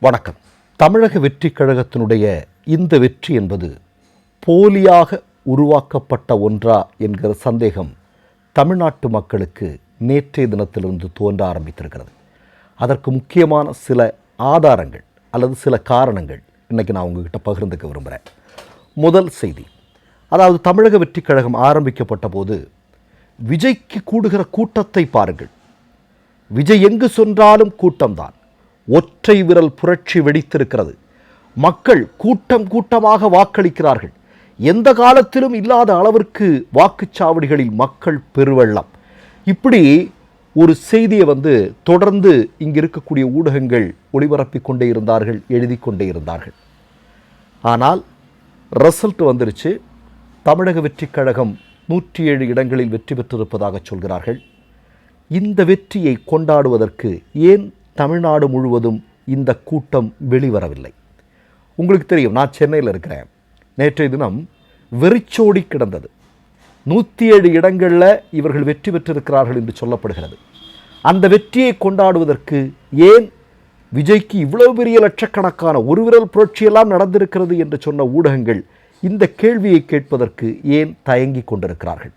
வணக்கம். தமிழக வெற்றிக் கழகத்தினுடைய இந்த வெற்றி என்பது போலியாக உருவாக்கப்பட்ட ஒன்றா என்கிற சந்தேகம் தமிழ்நாட்டு மக்களுக்கு நேற்றைய தினத்திலிருந்து தோன்ற ஆரம்பித்திருக்கிறது. அதற்கு முக்கியமான சில ஆதாரங்கள் அல்லது சில காரணங்கள் இன்றைக்கி நான் உங்ககிட்ட பகிர்ந்துக்க விரும்புகிறேன். முதல் செய்தி, அதாவது தமிழக வெற்றிக் கழகம் ஆரம்பிக்கப்பட்ட போது விஜய்க்கு கூடுகிற கூட்டத்தை பாருங்கள். விஜய் எங்கு சென்றாலும் கூட்டம்தான். ஒற்றை விரல் புரட்சி வெடித்திருக்கிறது. மக்கள் கூட்டம் கூட்டமாக வாக்களிக்கிறார்கள். எந்த காலத்திலும் இல்லாத அளவிற்கு வாக்குச்சாவடிகளில் மக்கள் பெருவெள்ளம். இப்படி ஒரு செய்தியை தொடர்ந்து இங்கு இருக்கக்கூடிய ஊடகங்கள் ஒளிபரப்பிக் கொண்டே இருந்தார்கள், எழுதி கொண்டே இருந்தார்கள். ஆனால் ரிசல்ட் வந்துருச்சு. தமிழக வெற்றிக் கழகம் 107 இடங்களில் வெற்றி பெற்றிருப்பதாக சொல்கிறார்கள். இந்த வெற்றியை கொண்டாடுவதற்கு ஏன் தமிழ்நாடு முழுவதும் இந்த கூட்டம் வெளிவரவில்லை? உங்களுக்கு தெரியும், நான் சென்னையில் இருக்கிறேன். நேற்றைய தினம் வெறிச்சோடி கிடந்தது. 107 இடங்களில் இவர்கள் வெற்றி பெற்றிருக்கிறார்கள் என்று சொல்லப்படுகிறது. அந்த வெற்றியை கொண்டாடுவதற்கு ஏன் விஜய்க்கு இவ்வளவு பெரிய லட்சக்கணக்கான ஒரு விரல் புரட்சியெல்லாம் நடந்திருக்கிறது என்று சொன்ன ஊடகங்கள் இந்த கேள்வியை கேட்பதற்கு ஏன் தயங்கி கொண்டிருக்கிறார்கள்?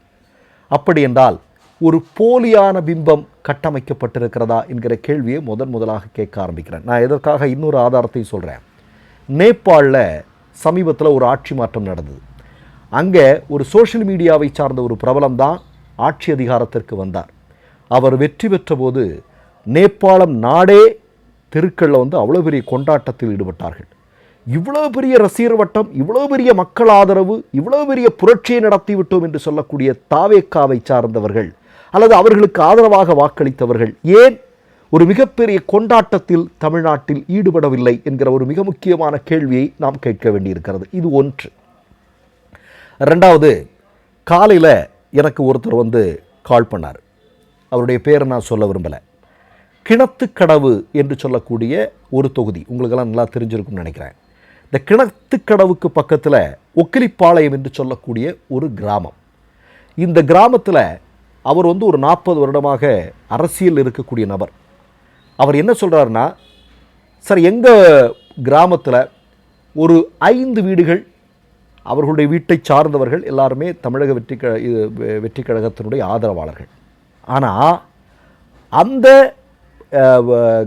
அப்படி என்றால் ஒரு போலியான பிம்பம் கட்டமைக்கப்பட்டிருக்கிறதா என்கிற கேள்வியை முதலாக கேட்க ஆரம்பிக்கிறேன். நான் எதற்காக இன்னொரு ஆதாரத்தையும் சொல்கிறேன். நேபாளில் சமீபத்தில் ஒரு ஆட்சி மாற்றம் நடந்தது. அங்கே ஒரு சோஷியல் மீடியாவை சார்ந்த ஒரு பிரபலம் தான் ஆட்சி அதிகாரத்திற்கு வந்தார். அவர் வெற்றி பெற்ற போது நேபாளம் நாடே தெருக்களில் அவ்வளோ பெரிய கொண்டாட்டத்தில் ஈடுபட்டார்கள். இவ்வளோ பெரிய ரசிகர் வட்டம், இவ்வளோ பெரிய மக்கள் ஆதரவு, இவ்வளோ பெரிய புரட்சியை நடத்திவிட்டோம் என்று சொல்லக்கூடிய தாவேக்காவை சார்ந்தவர்கள் அல்லது அவர்களுக்கு ஆதரவாக வாக்களித்தவர்கள் ஏன் ஒரு மிகப்பெரிய கொண்டாட்டத்தில் தமிழ்நாட்டில் ஈடுபடவில்லை என்கிற ஒரு மிக முக்கியமான கேள்வியை நாம் கேட்க வேண்டியிருக்கிறது. இது ஒன்று. ரெண்டாவது, காலையில் எனக்கு ஒருத்தர் கால் பண்ணார். அவருடைய பேரை நான் சொல்ல விரும்பலை. கிணத்துக்கடவு என்று சொல்லக்கூடிய ஒரு தொகுதி உங்களுக்கெல்லாம் நல்லா தெரிஞ்சிருக்கும்னு நினைக்கிறேன். இந்த கிணத்துக்கடவுக்கு பக்கத்தில் ஒக்கிலிப்பாளையம் என்று சொல்லக்கூடிய ஒரு கிராமம். இந்த கிராமத்தில் அவர் ஒரு 40 வருடமாக அரசியல் இருக்கக்கூடிய நபர். அவர் என்ன சொல்கிறாருன்னா, சார், எங்கள் கிராமத்தில் ஒரு 5 வீடுகள், அவர்களுடைய வீட்டை சார்ந்தவர்கள் எல்லாருமே தமிழக வெற்றிக் கழகத்தினுடைய ஆதரவாளர்கள். ஆனால் அந்த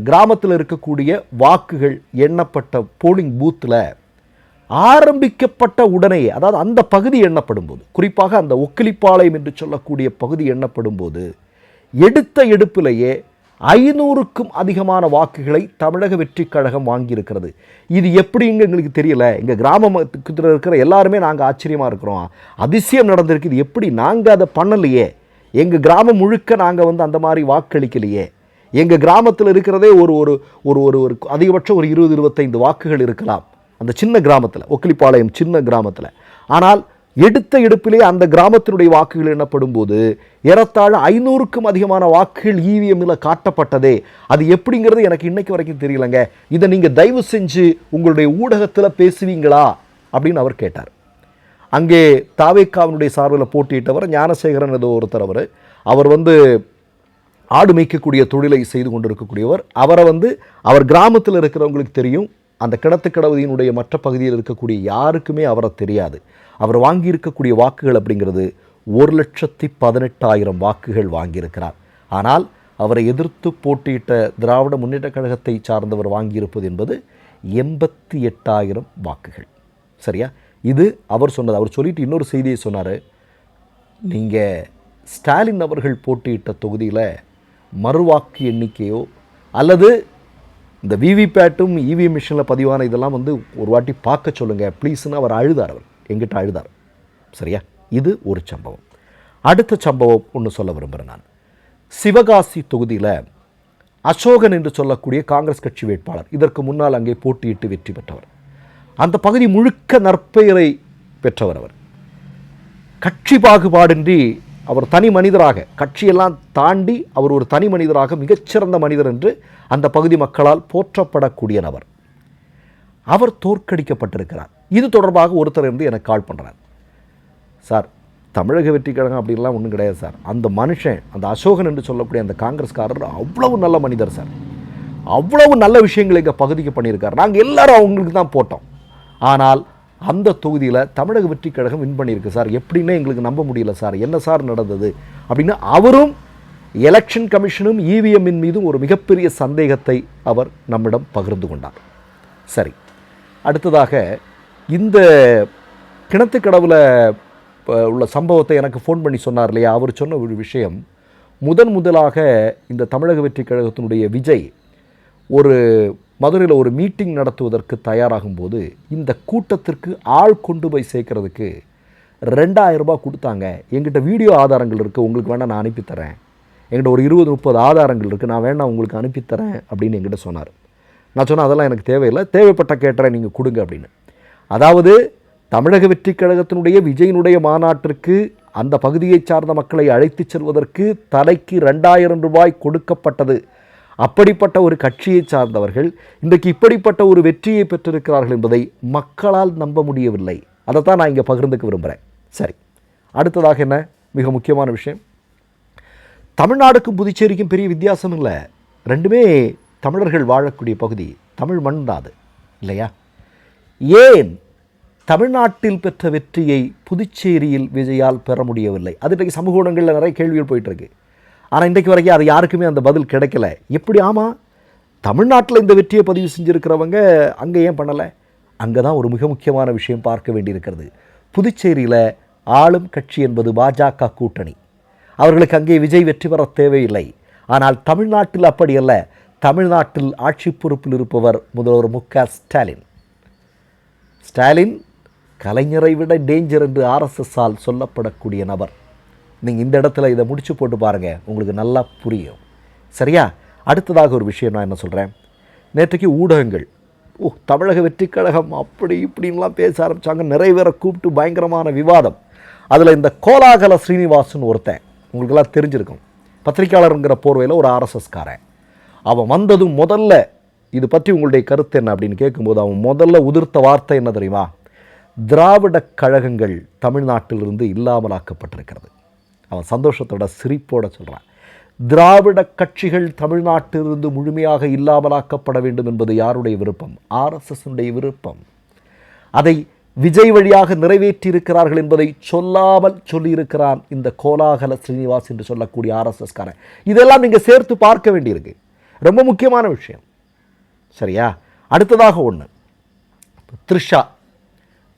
கிராமத்தில் இருக்கக்கூடிய வாக்குகள் எண்ணப்பட்ட போலிங் பூத்தில் ஆரம்பிக்கப்பட்ட உடனேயே, அதாவது அந்த பகுதி எண்ணப்படும் போது, குறிப்பாக அந்த ஒக்கிலிப்பாளையம் என்று சொல்லக்கூடிய பகுதி எண்ணப்படும் போது எடுத்த எடுப்பிலேயே 500க்கும் அதிகமான வாக்குகளை தமிழக வெற்றிக் கழகம் வாங்கியிருக்கிறது. இது எப்படிங்க எங்களுக்கு தெரியல. எங்கள் கிராமத்தில் இருக்கிற எல்லாருமே நாங்கள் ஆச்சரியமாக இருக்கிறோம். அதிசயம் நடந்திருக்கு. இது எப்படி? நாங்கள் அதை பண்ணலையே. எங்கள் கிராமம் முழுக்க நாங்கள் அந்த மாதிரி வாக்களிக்கலையே. எங்கள் கிராமத்தில் இருக்கிறதே ஒரு ஒரு ஒரு ஒரு அதிகபட்சம் ஒரு 20-25 வாக்குகள் இருக்கலாம் அந்த சின்ன கிராமத்தில், ஒக்கிலிப்பாளையம் சின்ன கிராமத்தில். ஆனால் எடுத்த எடுப்பிலே அந்த கிராமத்தினுடைய வாக்குகள் எண்ணப்படும் போது ஏறத்தாழ 500க்கும் அதிகமான வாக்குகள் இவிஎம்மில் காட்டப்பட்டதே. அது எப்படிங்கிறது எனக்கு இன்னைக்கு வரைக்கும் தெரியலங்க. இதை நீங்கள் தயவு செஞ்சு உங்களுடைய ஊடகத்தில் பேசுவீங்களா அப்படின்னு அவர் கேட்டார். அங்கே தாவேக்காவினுடைய சார்பில் போட்டியிட்டவர் ஞானசேகரன் ஏதோ ஒருத்தர். அவர் ஆடு மேய்க்கக்கூடிய தொழிலை செய்து கொண்டிருக்கக்கூடியவர். அவரை அவர் கிராமத்தில் இருக்கிறவங்களுக்கு தெரியும். அந்த கிணத்துக்கடவுதியினுடைய மற்ற பகுதியில் இருக்கக்கூடிய யாருக்குமே அவரை தெரியாது. அவர் வாங்கியிருக்கக்கூடிய வாக்குகள் அப்படிங்கிறது 1,18,000 வாக்குகள் வாங்கியிருக்கிறார். ஆனால் அவரை எதிர்த்து போட்டியிட்ட திராவிட முன்னேற்ற கழகத்தை சார்ந்தவர் வாங்கியிருப்பது என்பது 88,000 வாக்குகள். சரியா? இது அவர் சொன்னது. அவர் சொல்லிட்டு இன்னொரு செய்தியை சொன்னார். நீங்கள் ஸ்டாலின் அவர்கள் போட்டியிட்ட தொகுதியில் மறுவாக்கு எண்ணிக்கையோ அல்லது இந்த விவிபேட்டும் இவிஎம் மிஷினில் பதிவான இதெல்லாம் ஒரு வாட்டி பார்க்க சொல்லுங்கள் ப்ளீஸ்ன்னு அவர் அழுதார். அவர் எங்கிட்ட அழுதார். சரியா? இது ஒரு சம்பவம். அடுத்த சம்பவம் ஒன்று சொல்ல விரும்புகிறேன். நான் சிவகாசி தொகுதியில் அசோகன் என்று சொல்லக்கூடிய காங்கிரஸ் கட்சி வேட்பாளர், இதற்கு முன்னால் அங்கே போட்டியிட்டு வெற்றி பெற்றவர். அந்த பகுதி முழுக்க நற்பெயரை பெற்றவர். அவர் கட்சி பாகுபாடின்றி அவர் தனி மனிதராக, கட்சியெல்லாம் தாண்டி அவர் ஒரு தனி மனிதராக மிகச்சிறந்த மனிதர் என்று அந்த பகுதி மக்களால் போற்றப்படக்கூடிய நபர். அவர் தோற்கடிக்கப்பட்டிருக்கிறார். இது தொடர்பாக ஒருத்தர் எனக்கு கால் பண்ணுறார். சார், தமிழக வெற்றிக் கழகம் அப்படின்லாம் ஒன்றும் கிடையாது சார். அந்த மனுஷன், அந்த அசோகன் என்று சொல்லக்கூடிய அந்த காங்கிரஸ்காரர் அவ்வளவு நல்ல மனிதர் சார். அவ்வளவு நல்ல விஷயங்களை எங்கள் பகுதிக்கு பண்ணியிருக்காரு. நாங்கள் எல்லாரும் அவங்களுக்கு தான் போட்டோம். ஆனால் அந்த தொகுதியில் தமிழக வெற்றி கழகம் வின் பண்ணியிருக்கு சார், எப்படின்னே எங்களுக்கு நம்ப முடியல சார், என்ன சார் நடந்தது அப்படின்னு அவரும் எலெக்ஷன் கமிஷனும் இவிஎம்மின் மீதும் ஒரு மிகப்பெரிய சந்தேகத்தை அவர் நம்மிடம் பகிர்ந்து கொண்டார். சரி, அடுத்ததாக இந்த கிணத்துக்கடவில் உள்ள சம்பவத்தை எனக்கு ஃபோன் பண்ணி சொன்னார் இல்லையா, அவர் சொன்ன ஒரு விஷயம், முதலாக இந்த தமிழக வெற்றி கழகத்தினுடைய விஜய் ஒரு மதுரையில் ஒரு மீட்டிங் நடத்துவதற்கு தயாராகும் போது இந்த கூட்டத்திற்கு ஆள் கொண்டு போய் சேர்க்கறதுக்கு 2000 ரூபாய் கொடுத்தாங்க, எங்கிட்ட வீடியோ ஆதாரங்கள் இருக்குது, உங்களுக்கு வேணால் நான் அனுப்பித்தரேன், என்கிட்ட ஒரு 20-30 ஆதாரங்கள் இருக்குது, நான் வேணால் உங்களுக்கு அனுப்பித்தரேன் அப்படின்னு என்கிட்ட சொன்னார். நான் சொன்னேன் அதெல்லாம் எனக்கு தேவையில்லை, தேவைப்பட்ட கேட்டறேன், நீங்கள் கொடுங்க அப்படின்னு. அதாவது தமிழக வெற்றி கழகத்தினுடைய விஜயினுடைய மாநாட்டிற்கு அந்த பகுதியை சார்ந்த மக்களை அழைத்து செல்வதற்கு தலைக்கு 2000 ரூபாய் கொடுக்கப்பட்டது. அப்படிப்பட்ட ஒரு கட்சியை சார்ந்தவர்கள் இன்றைக்கு இப்படிப்பட்ட ஒரு வெற்றியை பெற்றிருக்கிறார்கள் என்பதை மக்களால் நம்ப முடியவில்லை. அதைத்தான் நான் இங்கே பகிர்ந்துக்க விரும்புகிறேன். சரி, அடுத்ததாக என்ன மிக முக்கியமான விஷயம், தமிழ்நாடுக்கும் புதுச்சேரிக்கும் பெரிய வித்தியாசம் இல்லை, ரெண்டுமே தமிழர்கள் வாழக்கூடிய பகுதி, தமிழ் மண் தான் அது இல்லையா? ஏன் தமிழ்நாட்டில் பெற்ற வெற்றியை புதுச்சேரியில் விஜயால் பெற முடியவில்லை? அது இன்றைக்கு சமூக ஊடகங்களில் நிறைய கேள்விகள் போயிட்டுருக்கு. ஆனால் இன்றைக்கு வரைக்கும் அது யாருக்குமே அந்த பதில் கிடைக்கல. எப்படி? ஆமாம், தமிழ்நாட்டில் இந்த வெற்றியை பதிவு செஞ்சுருக்கிறவங்க அங்கே ஏன் பண்ணலை? அங்கே தான் ஒரு மிக முக்கியமான விஷயம் பார்க்க வேண்டியிருக்கிறது. புதுச்சேரியில் ஆளும் கட்சி என்பது பாஜக கூட்டணி, அவர்களுக்கு அங்கே விஜய் வெற்றி பெற தேவையில்லை. ஆனால் தமிழ்நாட்டில் அப்படி அல்ல. தமிழ்நாட்டில் ஆட்சி பொறுப்பில் இருப்பவர் முதல்வர் மு.க. ஸ்டாலின். ஸ்டாலின் கலைஞரை விட டேஞ்சர் என்று ஆர்எஸ்எஸ்ஸால் சொல்லப்படக்கூடிய நபர். நீங்கள் இந்த இடத்துல இதை முடிச்சு போட்டு பாருங்கள், உங்களுக்கு நல்லா புரியும். சரியா? அடுத்ததாக ஒரு விஷயம் நான் என்ன சொல்கிறேன், நேற்றைக்கு ஊடகங்கள் தமிழக வெற்றி கழகம் அப்படி இப்படின்லாம் பேச ஆரம்பித்தாங்க, நிறைய பேரை கூப்பிட்டு பயங்கரமான விவாதம். அதில் இந்த கோலாகல ஸ்ரீனிவாசன் ஒருத்தன் உங்களுக்கெல்லாம் தெரிஞ்சிருக்கும், பத்திரிக்கையாளருங்கிற போர்வையில் ஒரு ஆர்எஸ்எஸ்காரன். அவன் வந்ததும் முதல்ல இது பற்றி உங்களுடைய கருத்து என்ன அப்படின்னு கேட்கும்போது அவன் முதல்ல உதிர்த்த வார்த்தை என்ன தெரியுமா? திராவிட கழகங்கள் தமிழ்நாட்டிலிருந்து இல்லாமலாக்கப்பட்டிருக்கிறது. அவன் சந்தோஷத்தோட சிரிப்போட சொல்கிறான், திராவிட கட்சிகள் தமிழ்நாட்டிலிருந்து முழுமையாக இல்லாமலாக்கப்பட வேண்டும் என்பது யாருடைய விருப்பம்? ஆர்எஸ்எஸ்னுடைய விருப்பம். அதை விஜய் வழியாக நிறைவேற்றியிருக்கிறார்கள் என்பதை சொல்லாமல் சொல்லியிருக்கிறான் இந்த கோலாகல ஸ்ரீனிவாஸ் என்று சொல்லக்கூடிய ஆர்எஸ்எஸ்காரன். இதெல்லாம் நீங்கள் சேர்த்து பார்க்க வேண்டியிருக்கு, ரொம்ப முக்கியமான விஷயம். சரியா? அடுத்ததாக ஒன்று, த்ரிஷா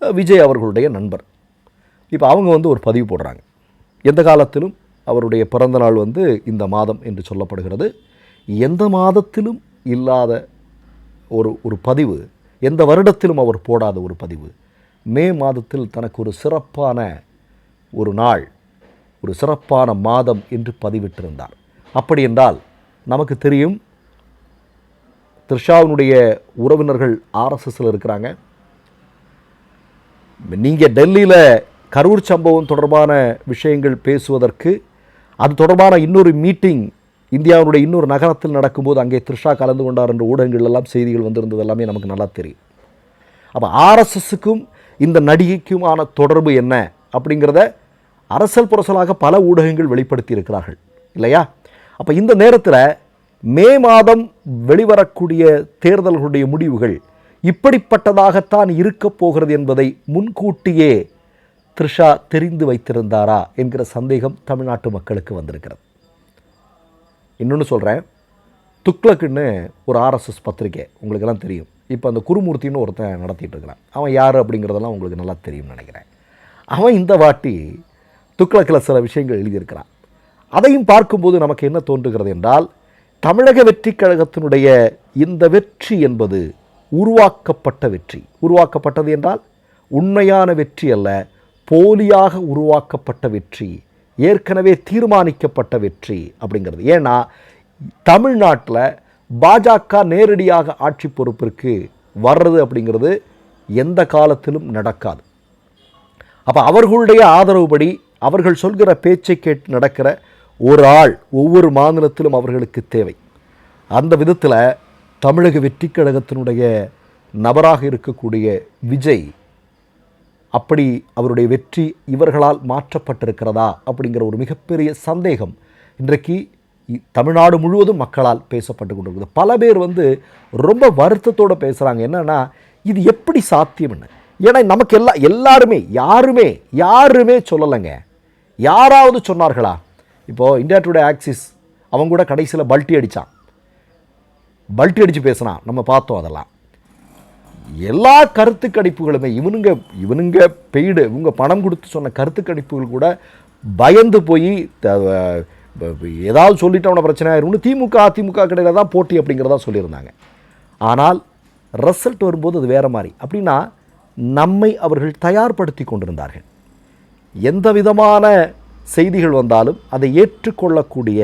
விஜய் அவர்களுடைய நண்பர். இப்போ அவங்க ஒரு பதிவு போடுறாங்க, எந்த காலத்திலும் அவருடைய பிறந்தநாள் இந்த மாதம் என்று சொல்லப்படுகிறது. எந்த மாதத்திலும் இல்லாத ஒரு பதிவு, எந்த வருடத்திலும் அவர் போடாத ஒரு பதிவு, மே மாதத்தில் தனக்கு ஒரு சிறப்பான ஒரு நாள், ஒரு சிறப்பான மாதம் என்று பதிவிட்டிருந்தார். அப்படி என்றால் நமக்கு தெரியும், த்ரிஷாவினுடைய உறவினர்கள் ஆர்எஸ்எஸ்ஸில் இருக்கிறாங்க. நீங்கள் டெல்லியில் கரூர் சம்பவம் தொடர்பான விஷயங்கள் பேசுவதற்கு, அது தொடர்பான இன்னொரு மீட்டிங் இந்தியாவுடைய இன்னொரு நகரத்தில் நடக்கும்போது அங்கே த்ரிஷா கலந்து கொண்டார் என்ற ஊடகங்கள் எல்லாம் செய்திகள் வந்திருந்தது எல்லாமே நமக்கு நல்லா தெரியும். அப்போ ஆர்எஸ்எஸ்ஸுக்கும் இந்த நடிகைக்குமான தொடர்பு என்ன அப்படிங்கிறத அரசல் புரசலாக பல ஊடகங்கள் வெளிப்படுத்தி இருக்கிறார்கள் இல்லையா? அப்போ இந்த நேரத்தில் மே மாதம் வெளிவரக்கூடிய தேர்தல்களுடைய முடிவுகள் இப்படிப்பட்டதாகத்தான் இருக்கப் போகிறது என்பதை முன்கூட்டியே த்ரிஷா தெரிந்து வைத்திருந்தாரா என்கிற சந்தேகம் தமிழ்நாட்டு மக்களுக்கு வந்திருக்கிறது. இன்னொன்று சொல்கிறேன், துக்ளக்குன்னு ஒரு ஆர்எஸ்எஸ் பத்திரிக்கை உங்களுக்கெல்லாம் தெரியும். இப்போ அந்த குருமூர்த்தின்னு ஒருத்தன் நடத்திட்டு இருக்கிறான். அவன் யார் அப்படிங்கிறதெல்லாம் உங்களுக்கு நல்லா தெரியும்னு நினைக்கிறேன். அவன் இந்த வாட்டி துக்ளக்கில் சில விஷயங்கள் எழுதியிருக்கிறான். அதையும் பார்க்கும்போது நமக்கு என்ன தோன்றுகிறது என்றால், தமிழக வெற்றி கழகத்தினுடைய இந்த வெற்றி என்பது உருவாக்கப்பட்ட வெற்றி. உருவாக்கப்பட்டது என்றால் உண்மையான வெற்றி அல்ல, போலியாக உருவாக்கப்பட்ட வெற்றி, ஏற்கனவே தீர்மானிக்கப்பட்ட வெற்றி அப்படிங்கிறது. ஏன்னா தமிழ்நாட்டில் பாஜக நேரடியாக ஆட்சி பொறுப்பிற்கு வர்றது அப்படிங்கிறது எந்த காலத்திலும் நடக்காது. அப்போ அவர்களுடைய ஆதரவுபடி அவர்கள் சொல்கிற பேச்சை கேட்டு நடக்கிற ஒரு ஆள் ஒவ்வொரு மாநிலத்திலும் அவர்களுக்கு தேவை. அந்த விதத்தில் தமிழக வெற்றி கழகத்தினுடைய நபராக இருக்கக்கூடிய விஜய், அப்படி அவருடைய வெற்றி இவர்களால் மாற்றப்பட்டிருக்கிறதா அப்படிங்கிற ஒரு மிகப்பெரிய சந்தேகம் இன்றைக்கு தமிழ்நாடு முழுவதும் மக்களால் பேசப்பட்டு கொண்டிருக்குது. பல பேர் ரொம்ப வருத்தத்தோடு பேசுகிறாங்க. என்னென்னா இது எப்படி சாத்தியம்னு. ஏன்னா நமக்கு எல்லாருமே யாருமே சொல்லலைங்க. யாராவது சொன்னார்களா? இப்போது இந்தியா டுடே ஆக்சிஸ் அவங்க கூட கடைசியில் பல்ட்டி அடித்து பேசினான், நம்ம பார்த்தோம். அதெல்லாம் எல்லா கருத்து கணிப்புகளுமே இவனுங்க பெய்டு, இவங்க பணம் கொடுத்து சொன்ன கருத்து கணிப்புகள் கூட பயந்து போய் ஏதாவது சொல்லிட்டவன பிரச்சனை ஆயிரும்னு அதிமுக கிடையில தான் போட்டி அப்படிங்கிறதா சொல்லியிருந்தாங்க. ஆனால் ரிசல்ட் வரும்போது அது வேறு மாதிரி. அப்படின்னா நம்மை அவர்கள் தயார்படுத்தி கொண்டிருந்தார்கள். எந்த விதமான செய்திகள் வந்தாலும் அதை ஏற்றுக்கொள்ளக்கூடிய,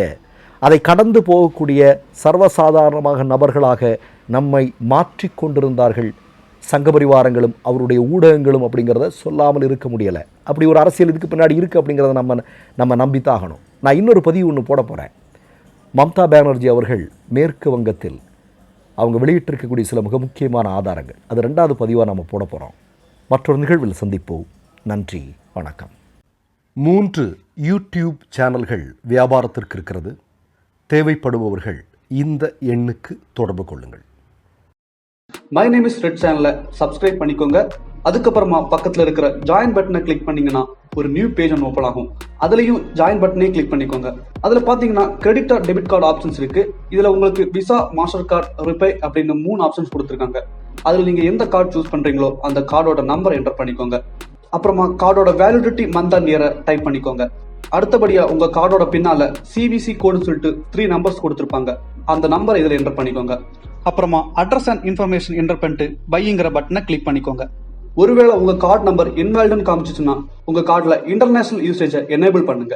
அதை கடந்து போகக்கூடிய சர்வசாதாரணமாக நபர்களாக நம்மை மாற்றிக்கொண்டிருந்தார்கள் சங்கபரிவாரங்களும் அவருடைய ஊடகங்களும். அப்படிங்கிறத சொல்லாமல் இருக்க முடியலை. அப்படி ஒரு அரசியல் இதுக்கு பின்னாடி இருக்குது அப்படிங்கிறத நம்ம நம்பித்தாகணும். நான் இன்னொரு பதிவு ஒன்று போட போகிறேன். மம்தா பானர்ஜி அவர்கள் மேற்கு வங்கத்தில் அவங்க வெளியிட்டிருக்கக்கூடிய சில மிக முக்கியமான ஆதாரங்கள், அது 2வது பதிவாக நம்ம போட போகிறோம். மற்றொரு நிகழ்வில் சந்திப்போம். நன்றி, வணக்கம். 3 யூடியூப் சேனல்கள் வியாபாரத்திற்கு இருக்கிறது. தேவைப்படுபவர்கள் இந்த எண்ணுக்கு தொடர்பு கொள்ளுங்கள். மை நேம் இஸ் ரெட் சேனலை சப்ஸ்கிரைப் பண்ணிக்கோங்க. அதுக்கப்புறமா பக்கத்தில் இருக்கிற ஜாயின் பட்டனை கிளிக் பண்ணீங்கன்னா ஒரு நியூ பேஜ் ஒன்று ஓப்பன் ஆகும். அதுலேயும் ஜாயின் பட்டனே கிளிக் பண்ணிக்கோங்க. அதில் பார்த்தீங்கன்னா credit card, debit card options இருக்கு. இதில் உங்களுக்கு விசா, மாஸ்டர் கார்டு, ரிப்பே அப்படின்னு 3 ஆப்ஷன்ஸ் கொடுத்துருக்காங்க. அதில் நீங்கள் எந்த கார்டு சூஸ் பண்ணுறீங்களோ அந்த கார்டோட நம்பர் என்டர் பண்ணிக்கோங்க. அப்புறமா கார்டோட வேலிடிட்டி மந்த் அண்ட் இயரை டைப் பண்ணிக்கோங்க. அடுத்தபடியா உங்க கார்டோட பின்னால CVC கோடுன்னு சொல்லிட்டு 3 நம்பர்ஸ் கொடுத்துருப்பாங்க. அந்த நம்பரை இதில் என்டர் பண்ணிக்கோங்க. அப்புறமா அட்ரஸ் அண்ட் இன்ஃபர்மேஷன் என்டர் பண்ணிட்டு பைங்கிற பட்டனை கிளிக் பண்ணிக்கோங்க. ஒருவேளை உங்க கார்டு நம்பர் இன்வாலிட்னு காமிச்சிச்சுன்னா உங்க கார்டில் இன்டர்நேஷனல் யூசேஜை எனேபிள் பண்ணுங்க.